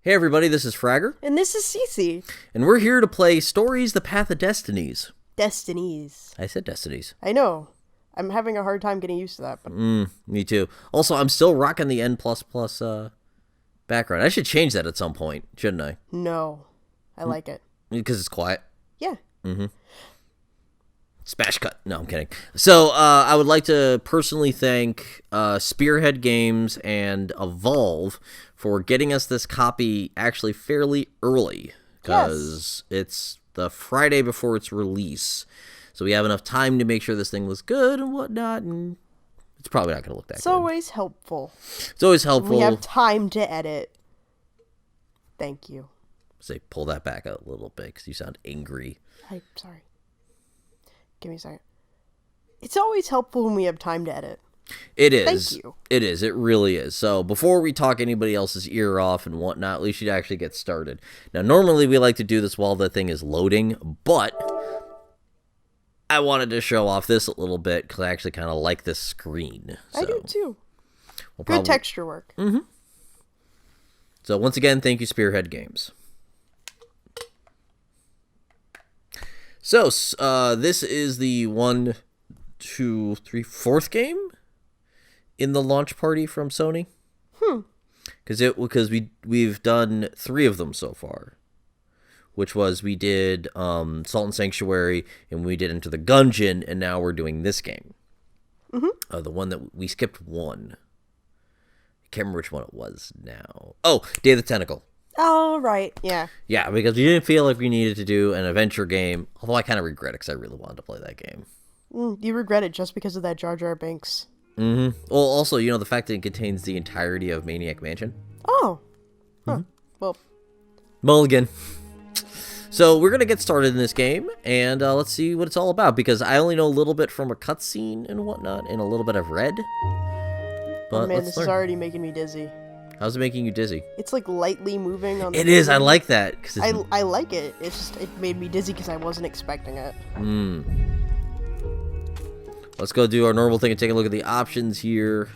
Hey everybody, this is Fragger. And this is Sisi. And we're here to play Stories, the Path of Destinies. Destinies. I said Destinies. I know. I'm having a hard time getting used to that. But... Me too. Also, I'm still rocking the N++ background. I should change that at some point, shouldn't I? No. I like it. Because it's quiet. Yeah. Smash cut. No, I'm kidding. So, I would like to personally thank Spearhead Games and Evolve for getting us this copy actually fairly early. Because it's the Friday before its release. So we have enough time to make sure this thing looks good and whatnot, and it's probably not going to look that good. It's always helpful. It's always helpful. We have time to edit. Thank you. Say, pull that back a little bit, because you sound angry. I'm sorry. Give me a second. It's always helpful when we have time to edit. It is. Thank you. It is. It really is. So before we talk anybody else's ear off and whatnot, we should actually get started. Now, normally we like to do this while the thing is loading, but I wanted to show off this a little bit because I actually kind of like this screen. So I do too. Good texture work. So once again, thank you, Spearhead Games. So, this is the 1, 2, 3, 4th game in the launch party from Sony. Because we've done 3 of them so far, which was we did Salt and Sanctuary, and we did Into the Gungeon, and now we're doing this game. The one that we skipped one. I can't remember which one it was now. Oh, Day of the Tentacle. Oh, right. Yeah. Yeah, because we didn't feel like we needed to do an adventure game, although I kind of regret it because I really wanted to play that game. You regret it just because of that Jar Jar Binks. Well, also, the fact that it contains the entirety of Maniac Mansion. Oh. Well. Mulligan. So we're going to get started in this game, and let's see what it's all about, because I only know a little bit from a cutscene and whatnot, and a little bit I've read. But Man, this is already making me dizzy. How's it making you dizzy? It's like lightly moving on the It is. I like that. I like it. It's just, it made me dizzy because I wasn't expecting it. Let's go do our normal thing and take a look at the options here.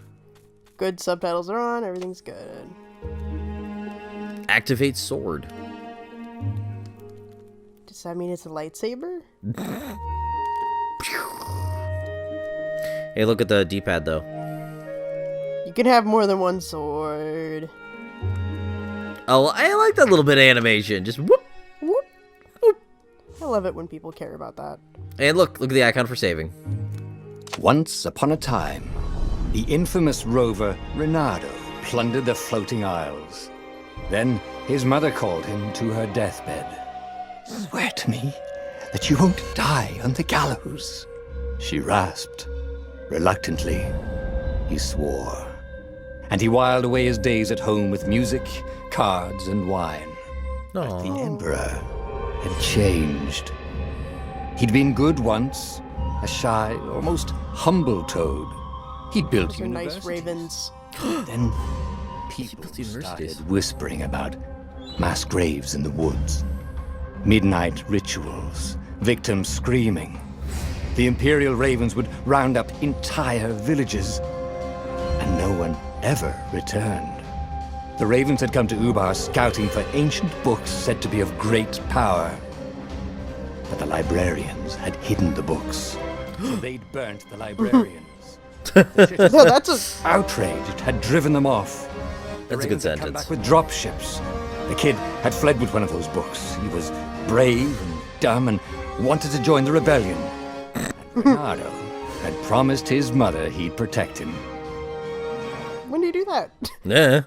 Good subtitles are on. Everything's good. Activate sword. Does that mean it's a lightsaber? Hey, look at the D-pad, though. You can have more than one sword. Oh, I like that little bit of animation. Just whoop, Whoop. whoop. I love it when people care about that. And look at the icon for saving. Once upon a time, the infamous rover Reynardo plundered the floating isles. Then his mother called him to her deathbed. "Swear to me that you won't die on the gallows," she rasped. Reluctantly, he swore. And he whiled away his days at home with music, cards, and wine. But the Emperor had changed. He'd been good once, a shy, almost humble toad. He'd built Those are nice universities. ravens. Then people started whispering about mass graves in the woods, midnight rituals, victims screaming. The Imperial Ravens would round up entire villages, and no one ever returned. The Ravens had come to Ubar scouting for ancient books said to be of great power. But the librarians had hidden the books. So they'd burnt the librarians. No, that's a... Outraged, had driven them off. That's a good Ravens had come sentence. back with dropships. The kid had fled with one of those books. He was brave and dumb and wanted to join the rebellion. And Reynardo had promised his mother he'd protect him. When do you do that? Yeah,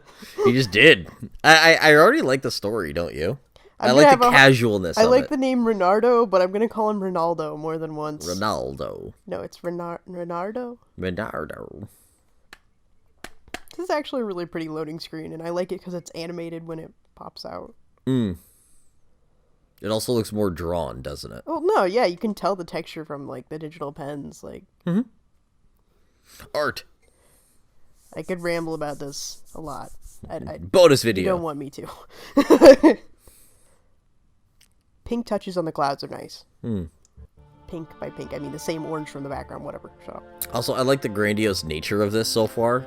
he just did. I already like the story, don't you? I I'm like gonna the have casualness I of like it. the name Renardo, but I'm going to call him Ronaldo more than once. Ronaldo. No, it's Renardo. Renardo. This is actually a really pretty loading screen, and I like it because it's animated when it pops out. It also looks more drawn, doesn't it? Oh, no, yeah, you can tell the texture from, like, the digital pens. Like, Art. I could ramble about this a lot. Bonus You video. don't want me to. Pink touches on the clouds are nice. pink by pink, I mean the same orange from the background, whatever. Shut up. Also, I like the grandiose nature of this so far.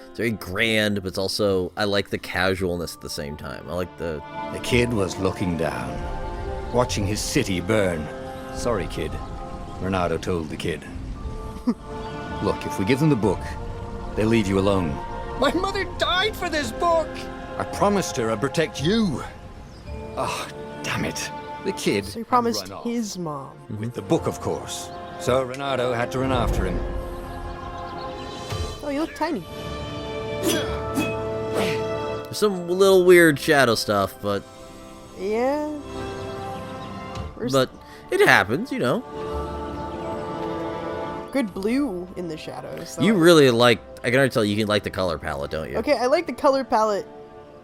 It's very grand, but it's also, I like the casualness at the same time. I like the... The kid was looking down, watching his city burn. Sorry, kid, Renato told the kid. Look, if we give them the book, they'll leave you alone. My mother died for this book! I promised her I'd protect you. Oh, damn it. The kid So he promised had run off. his mom. With the book, of course. So Renato had to run after him. Oh, you look tiny. There's some little weird shadow stuff, but... Yeah. But it happens, you know. Good blue in the shadows. So You really like... I can already tell you can like the color palette, don't you? Okay, I like the color palette.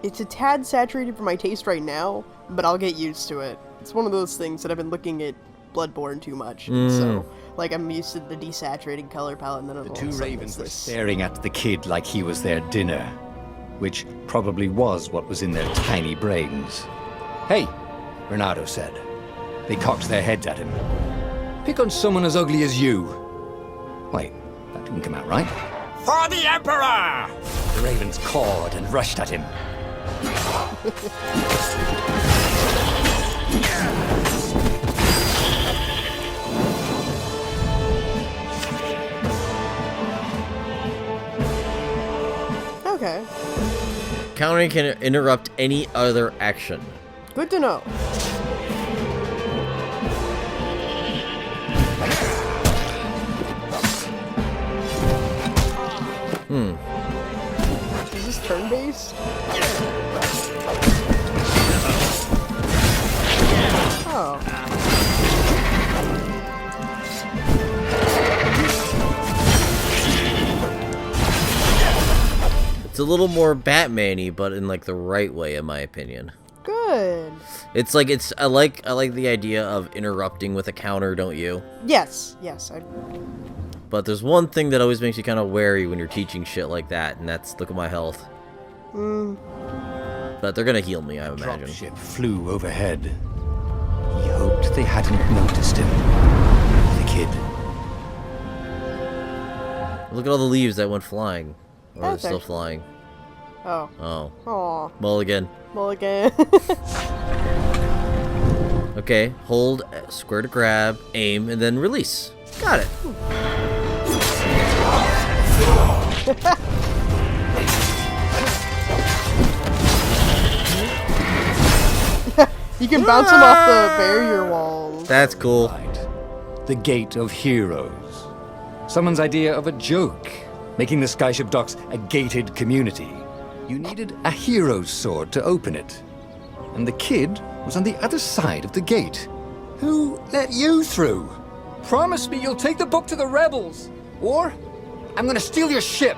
It's a tad saturated for my taste right now, but I'll get used to it. It's one of those things that I've been looking at Bloodborne too much, so like I'm used to the desaturated color palette, and then The all of two a sudden ravens were it's this. staring at the kid like he was their dinner, which probably was what was in their tiny brains. Hey, Renato said. They cocked their heads at him. Pick on someone as ugly as you. Wait, that didn't come out right. For the Emperor! The ravens cawed and rushed at him. Okay, Countering can interrupt any other action. good to know. Is this turn-based? Oh. It's a little more Batman-y, but in like the right way, in my opinion. Good. It's like I like the idea of interrupting with a counter, don't you? Yes, But there's one thing that always makes you kind of wary when you're teaching shit like that, and that's look at my health. But they're gonna heal me, I imagine. Dropship flew overhead. He hoped they hadn't noticed him. The kid. Look at all the leaves that went flying. Or That's still actually- flying. Oh. Oh. Aw. Mulligan. Mulligan. Okay, hold square to grab, aim, and then release. Got it. You can bounce them off the barrier walls. That's cool. Right. The Gate of Heroes. Someone's idea of a joke, making the Skyship Docks a gated community. You needed a hero's sword to open it. And the kid was on the other side of the gate. Who let you through? Promise me you'll take the book to the rebels. Or I'm gonna steal your ship.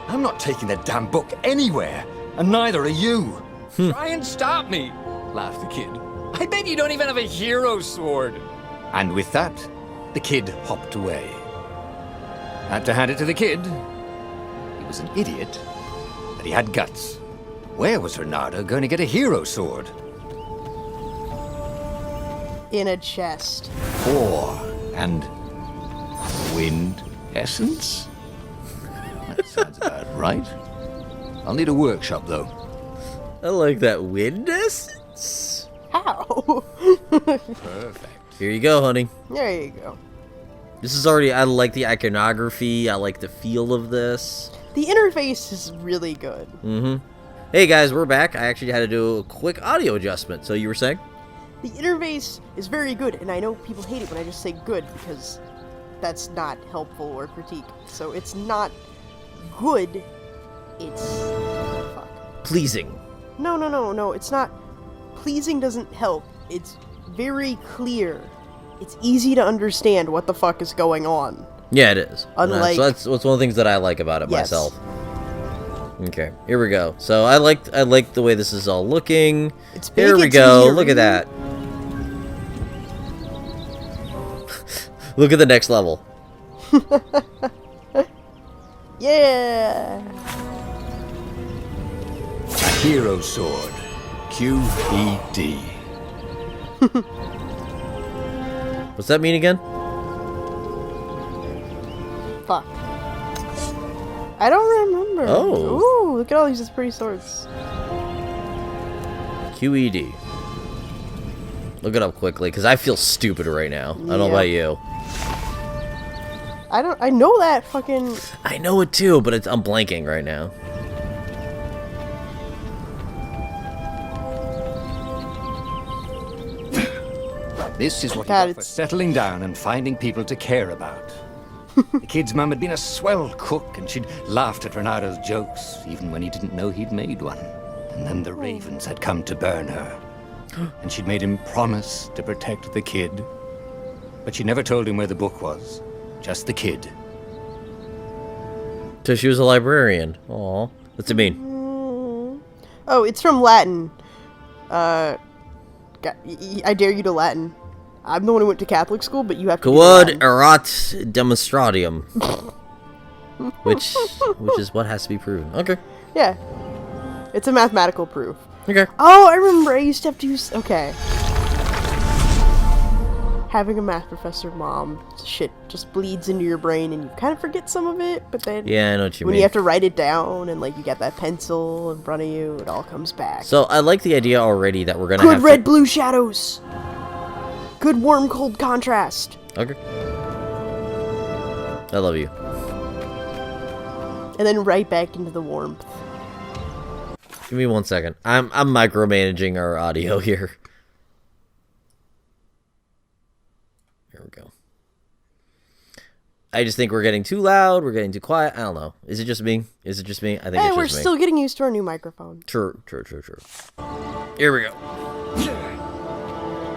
I'm not taking that damn book anywhere. And neither are you. Try and stop me, laughed the kid. I bet you don't even have a hero sword. And with that, the kid hopped away. Had to hand it to the kid. He was an idiot, but he had guts. Where was Renato going to get a hero sword? In a chest. And wind essence? That sounds about right. I'll need a workshop, though. I like that wind essence. How? Perfect. Here you go, honey. There you go. This is already, I like the iconography. I like the feel of this. The interface is really good. Hey guys, we're back. I actually had to do a quick audio adjustment. So you were saying? The interface is very good, and I know people hate it when I just say good, because that's not helpful or critique. So it's not good, it's... fuck. Pleasing. No, it's not... Pleasing doesn't help. It's very clear. It's easy to understand what the fuck is going on. Yeah, it is. Unlike- So that's one of the things that I like about it Yes. myself. Okay, here we go. So I like the way this is all looking. It's big, Here we it's go. easier. Look at that. Look at the next level. Yeah! A hero sword. QED. What's that mean again? Fuck. I don't remember. Oh. Ooh, look at all these pretty swords. QED. Look it up quickly, because I feel stupid right now. I don't know Yeah. about you. I know that fucking... I know it too, but I'm blanking right now. This is what he God, got for it's- settling down and finding people to care about. The kid's mum had been a swell cook, and she'd laughed at Renado's jokes, even when he didn't know he'd made one. And then the ravens had come to burn her. And she'd made him promise to protect the kid. But she never told him where the book was. Just the kid. So she was a librarian. Aw. What's it mean? Oh, it's from Latin. I dare you to Latin. I'm the one who went to Catholic school, but you have to do Quod Latin. erat demonstratium. which is what has to be proven. Okay. Yeah. It's a mathematical proof. Okay. Oh, I remember I used to have to use... Okay. Having a math professor mom, shit just bleeds into your brain and you kind of forget some of it, but then... Yeah, I know what you when mean. you have to write it down and, like, you got that pencil in front of you, it all comes back. So I like the idea already that we're gonna Good have red-blue shadows! Good warm-cold contrast! Okay. I love you. And then right back into the warmth. Give me 1 second. I'm micromanaging our audio here. Here we go. I just think we're getting too loud. We're getting too quiet. I don't know. Is it just me? I think Hey, it's we're just me. still getting used to our new microphone. True. Here we go.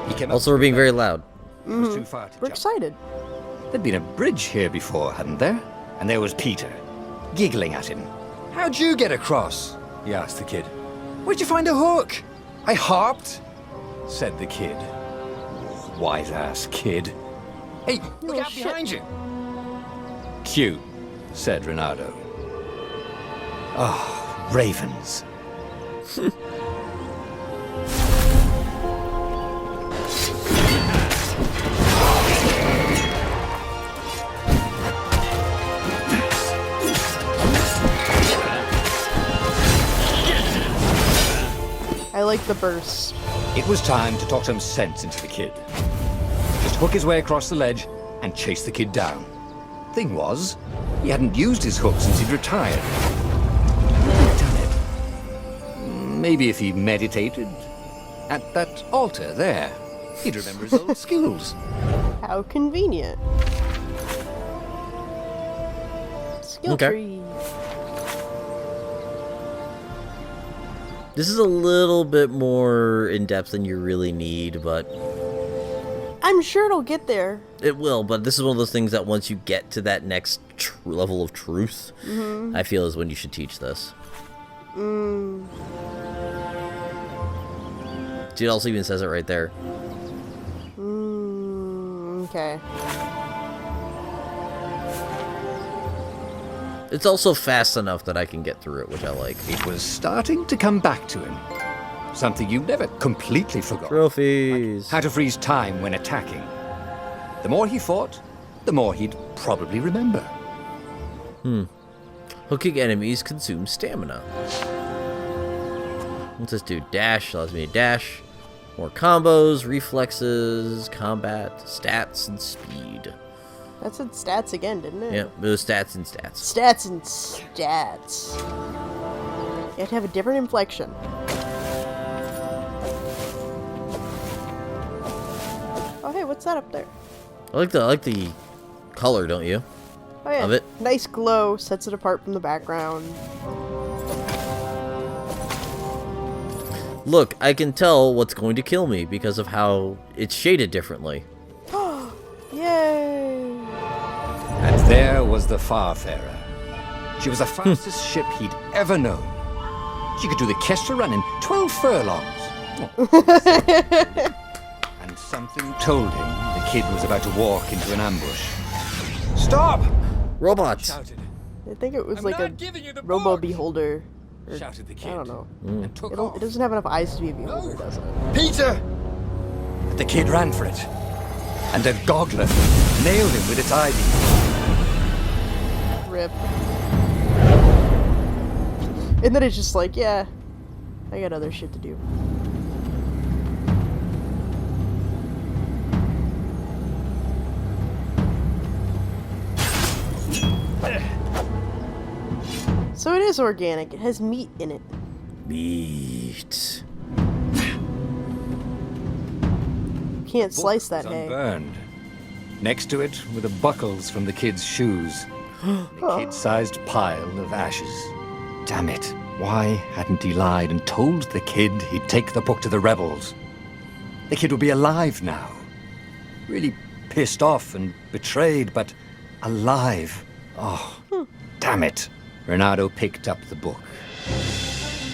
He came Also, we're being very loud. It was too far to We're jump. excited. There'd been a bridge here before, hadn't there? And there was Peter, giggling at him. How'd you get across? He asked the kid. Where'd you find a hook? I hopped, said the kid. Wise-ass kid. Hey, look out shit. behind you. Cute, said Renato. Oh, ravens. I like the burst. It was time to talk some sense into the kid. Just hook his way across the ledge and chase the kid down. Thing was, he hadn't used his hook since he'd retired. He'd done it. Maybe if he meditated at that altar there, he'd remember his old skills. How convenient. Skill Okay. tree. This is a little bit more in depth than you really need, but I'm sure it'll get there. it will. But this is one of those things that once you get to that next level of truth, I feel is when you should teach this. See, it also even says it right there. Okay. It's also fast enough that I can get through it, which I like. It was starting to come back to him. Something you never completely forgot. Trophies. How to freeze time when attacking. The more he fought, the more he'd probably remember. Hooking enemies consumes stamina. What's this do? Dash allows me to dash. More combos, reflexes, combat, stats, and speed. That said stats again, didn't it? Yeah, it was stats and stats. Stats and stats. You have to have a different inflection. Oh, hey, what's that up there? I like the color, don't you? Oh, yeah. Of it. Nice glow, sets it apart from the background. Look, I can tell what's going to kill me because of how it's shaded differently. Yay! And there was the Farfarer. She was the fastest ship he'd ever known. She could do the Kestra run in 12 furlongs. And something told him the kid was about to walk into an ambush. Stop! Robots. Shouted. I think it was I'm like not a giving you the robo book! beholder. Or, Shouted the kid. I don't know. And took off. It doesn't have enough eyes to be a beholder, does it? Peter! The kid ran for it. And a goggler nailed him with its eye beam. Rip. And then it's just like, yeah, I got other shit to do. So it is organic. It has meat in it. Meat. Can't slice that hay. Unburned. Next to it were the buckles from the kid's shoes. And a kid-sized pile of ashes. Damn it. Why hadn't he lied and told the kid he'd take the book to the rebels? The kid would be alive now. Really pissed off and betrayed, but alive. Oh, damn it. Renato picked up the book.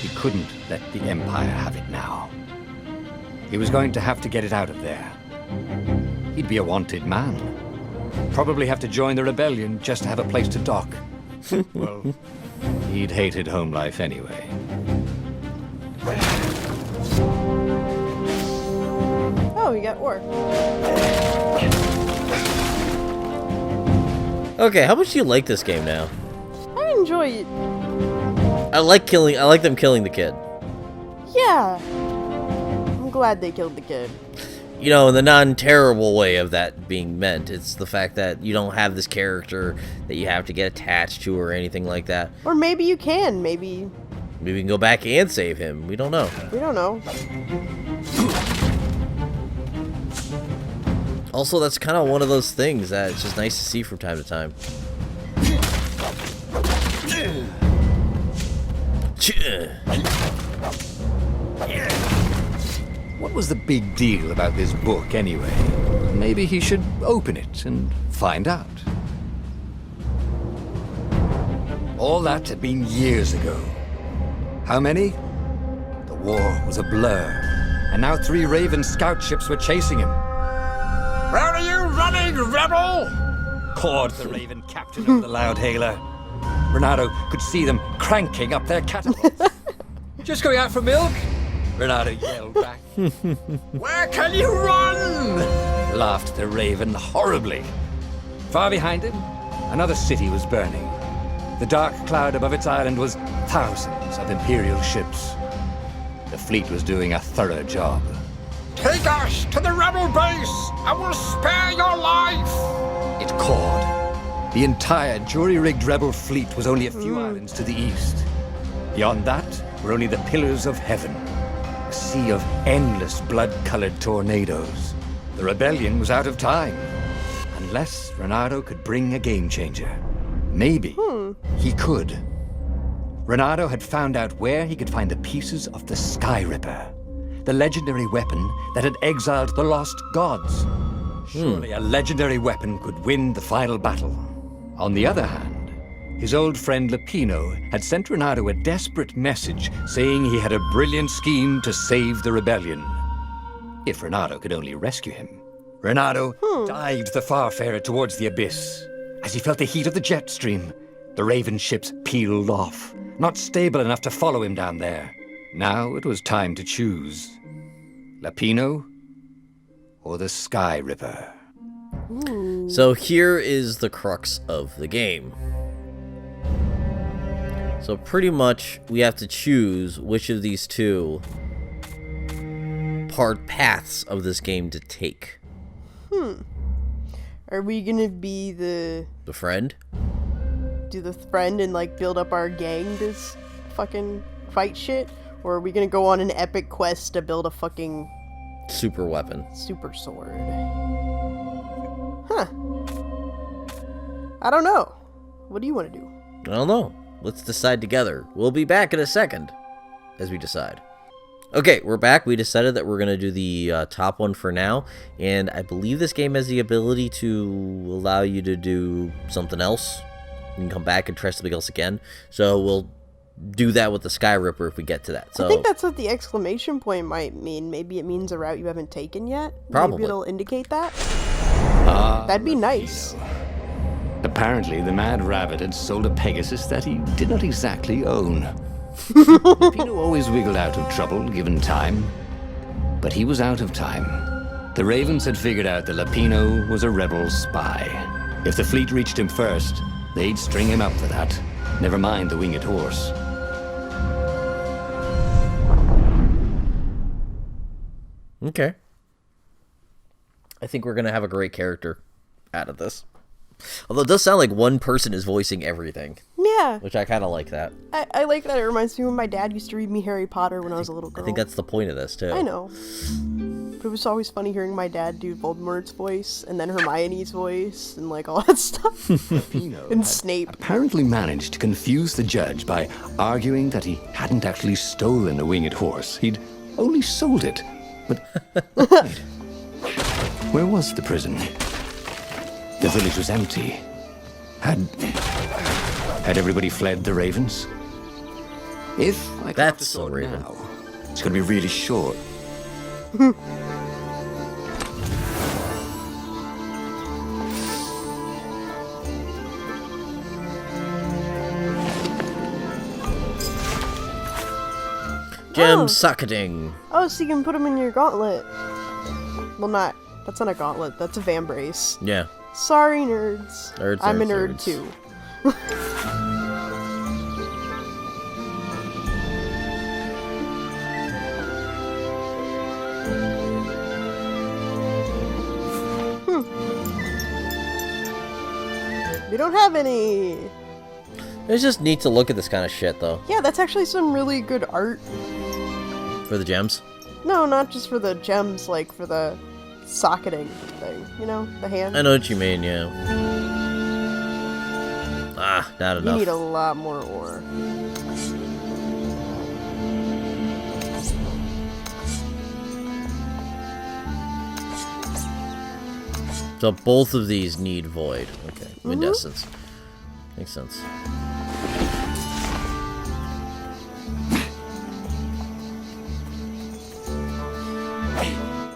He couldn't let the Empire have it now. He was going to have to get it out of there. He'd be a wanted man. Probably have to join the rebellion just to have a place to dock. Well, he'd hated home life anyway. Oh, we got ore. Okay, how much do you like this game now? I enjoy it. I like them killing the kid. Yeah. I'm glad they killed the kid. You know, in the non-terrible way of that being meant. It's the fact that you don't have this character that you have to get attached to or anything like that. Or maybe you can. Maybe we can go back and save him. We don't know. We don't know. Also, that's kind of one of those things that it's just nice to see from time to time. What was the big deal about this book, anyway? Maybe he should open it and find out. All that had been years ago. How many? The war was a blur, and now 3 Raven scout ships were chasing him. Where are you running, rebel? Cawed the Raven captain over the loud hailer. Renato could see them cranking up their catapults. Just going out for milk? Renato yelled back. Where can you run? Laughed the Raven horribly. Far behind him, another city was burning. The dark cloud above its island was thousands of Imperial ships. The fleet was doing a thorough job. Take us to the rebel base! I will spare your life! It cawed. The entire jury-rigged rebel fleet was only a few islands to the east. Beyond that were only the pillars of heaven. A sea of endless blood-colored tornadoes. The rebellion was out of time. Unless Renato could bring a game-changer. Maybe he could. Renato had found out where he could find the pieces of the Sky Ripper. The legendary weapon that had exiled the lost gods. Surely a legendary weapon could win the final battle. On the other hand, his old friend Lapino had sent Renato a desperate message saying he had a brilliant scheme to save the rebellion. If Renato could only rescue him. Renato dived the Farfarer towards the abyss. As he felt the heat of the jet stream, the Raven ships peeled off, not stable enough to follow him down there. Now it was time to choose. Lapino or the Sky Ripper? So here is the crux of the game. So pretty much we have to choose which of these two paths of this game to take. Are we gonna be the friend? Do the friend and like build up our gang to fucking fight shit? Or are we gonna go on an epic quest to build a fucking super weapon? Super sword. Huh. I don't know. What do you want to do? I don't know. Let's decide together. We'll be back in a second as we decide. Okay, we're back. We decided that we're going to do the top one for now. And I believe this game has the ability to allow you to do something else. You can come back and try something else again. So we'll do that with the Sky Ripper if we get to that. So I think that's what the exclamation point might mean. Maybe it means a route you haven't taken yet. Probably. Maybe it'll indicate that. That'd be nice. Apparently, the Mad Rabbit had sold a Pegasus that he did not exactly own. Pino always wiggled out of trouble, given time. But he was out of time. The Ravens had figured out that Lapino was a rebel spy. If the fleet reached him first, They'd string him up for that. Never mind the winged horse. Okay. I think we're going to have a great character out of this. Although it does sound like one person is voicing everything. Yeah. Which I kind of like that. I like that. It reminds me when my dad used to read me Harry Potter when I was a little girl. I think that's the point of this, too. I know. But it was always funny hearing my dad do Voldemort's voice, and then Hermione's voice, and like all that stuff. And Snape. Apparently managed to confuse the judge by arguing that he hadn't actually stolen a winged horse. He'd only sold it. But wait, where was the prison? The village was empty. Had everybody fled the ravens? If I That's the so sword Raven. now, it's going to be really short. Gem socketing. Oh, so you can put them in your gauntlet. Well, that's not a gauntlet. That's a vambrace. Yeah. Sorry, nerds. Nerds, I'm a nerds, nerd nerds. too. We don't have any. It's just neat to look at this kind of shit, though. Yeah, that's actually some really good art. For the gems. No, not just for the gems, like for the socketing thing. You know, the hand. I know what you mean, yeah. Ah, not You enough. need a lot more ore. So both of these need void. Okay. Mindescence. Makes sense.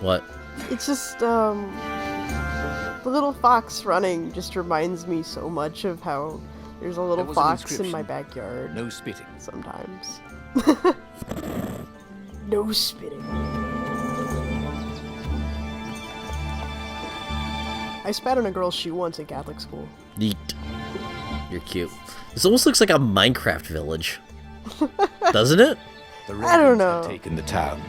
What? It's just, the little fox running just reminds me so much of how there's a little There was an fox in inscription. my backyard No spitting. sometimes. No spitting. I spat on a girl's shoe once in Catholic school. Neat. You're cute. This almost looks like a Minecraft village. Doesn't it? The I don't ravens know. had taken the town.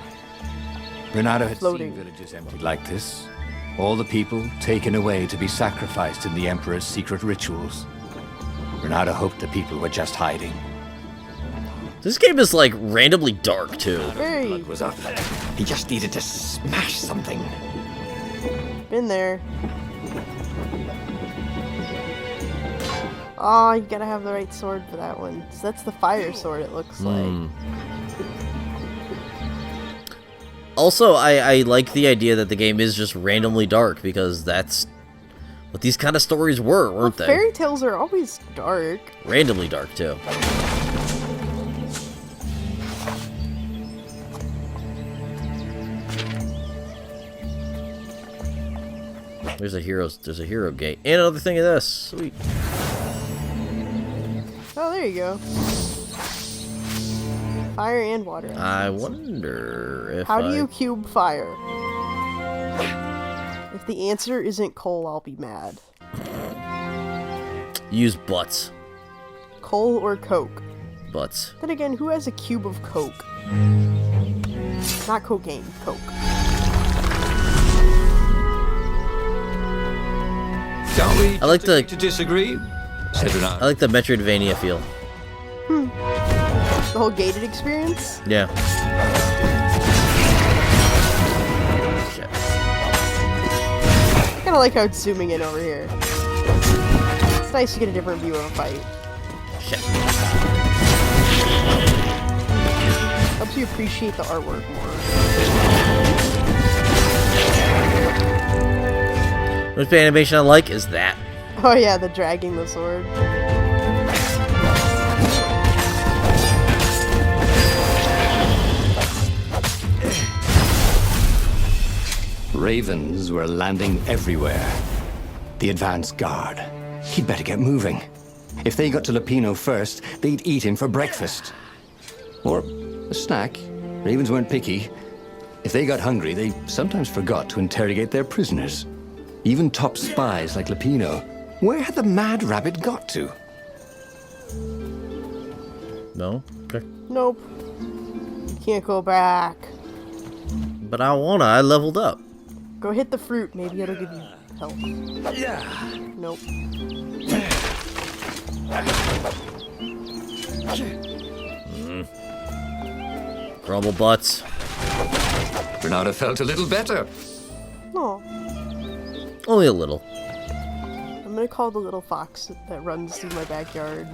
Renato had Floating. seen villages emptied like this. All the people taken away to be sacrificed in the Emperor's secret rituals. Renato hoped the people were just hiding. This game is like randomly dark too. Very. Blood was up. He just needed to smash something. Been there. Oh, you gotta have the right sword for that one. So that's the fire sword, it looks like. Also, I like the idea that the game is just randomly dark because that's what these kind of stories were, weren't they? Fairy tales are always dark. Randomly dark too. There's a hero gate. And another thing of this. Sweet. Oh, there you go. Fire and water. I wonder if How do you cube fire? If the answer isn't coal, I'll be mad. use butts. Coal or coke? Butts. Then again, who has a cube of coke? Not cocaine, coke. Shall we I like just agree the- to disagree? Said Renato. I like the Metroidvania feel. The whole gated experience? Yeah. Shit. I kinda like how it's zooming in over here. It's nice to get a different view of a fight. Shit. Helps you appreciate the artwork more. Most animation I like is that. Oh yeah, the dragging the sword. Ravens were landing everywhere. The advance guard. He'd better get moving. If they got to Lupino first, they'd eat him for breakfast. Or a snack. Ravens weren't picky. If they got hungry, they sometimes forgot to interrogate their prisoners. Even top spies like Lupino. Where had the mad rabbit got to? No? Okay. Nope. Can't go back. But I wanna. I leveled up. Go hit the fruit. Maybe it'll give you health. Yeah. Nope. Grumble butts. Bernardo felt a little better. Oh, Only a little. I'm gonna call the little fox that runs through my backyard.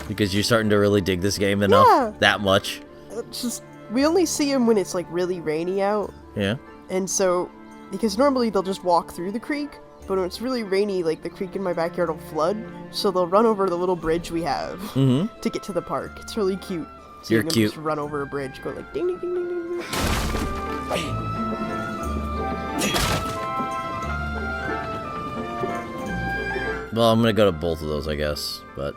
Because you're starting to really dig this game enough. Yeah. That much. It's just we only see him when it's like really rainy out, Yeah. and so because normally they'll just walk through the creek, but when it's really rainy, like the creek in my backyard will flood, so they'll run over the little bridge we have to get to the park. It's really cute. You're Seeing them cute. Just run over a bridge, go like ding ding ding ding ding. Ding. Well, I'm gonna go to both of those, I guess. But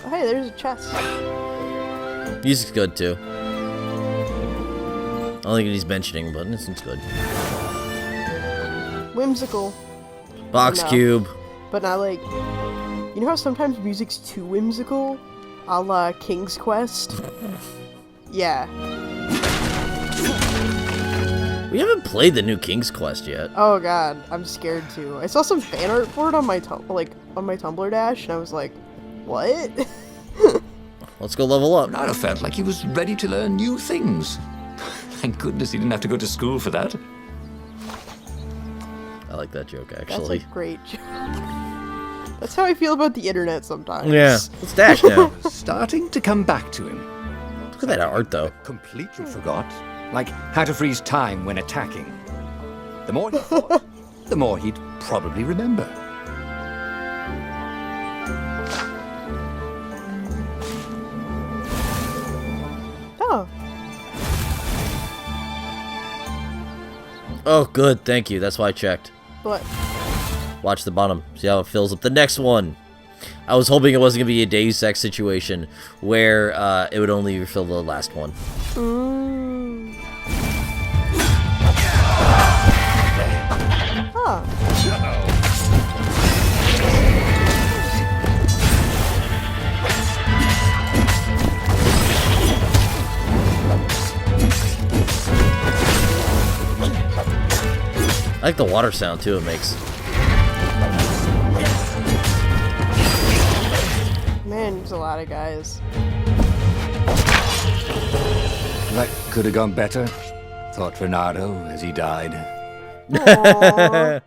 Oh, hey, there's a chest. music's good too. I don't think it needs mentioning, but it's good. Whimsical, Box Enough. cube. but not like. You know how sometimes music's too whimsical, a la King's Quest. Yeah. We haven't played the new King's Quest yet. Oh god, I'm scared too. I saw some fan art for it on my on my Tumblr dash, and I was like, what? Let's go level up. Bernardo felt like he was ready to learn new things. Thank goodness he didn't have to go to school for that. I like that joke, That's actually. a great joke. That's how I feel about the internet sometimes. Yeah. Let's dash now. Starting to come back to him. Look at that art, though. Completely forgot. Like how to freeze time when attacking. The more he thought, the more he'd probably remember. Oh, Oh, good. Thank you. That's why I checked. but Watch the bottom. See how it fills up the next one. I was hoping it wasn't going to be a Deus Ex situation where it would only refill the last one. Huh. I like the water sound, too, it makes. Man, there's a lot of guys. That could have gone better, thought Bernardo as he died. Aww.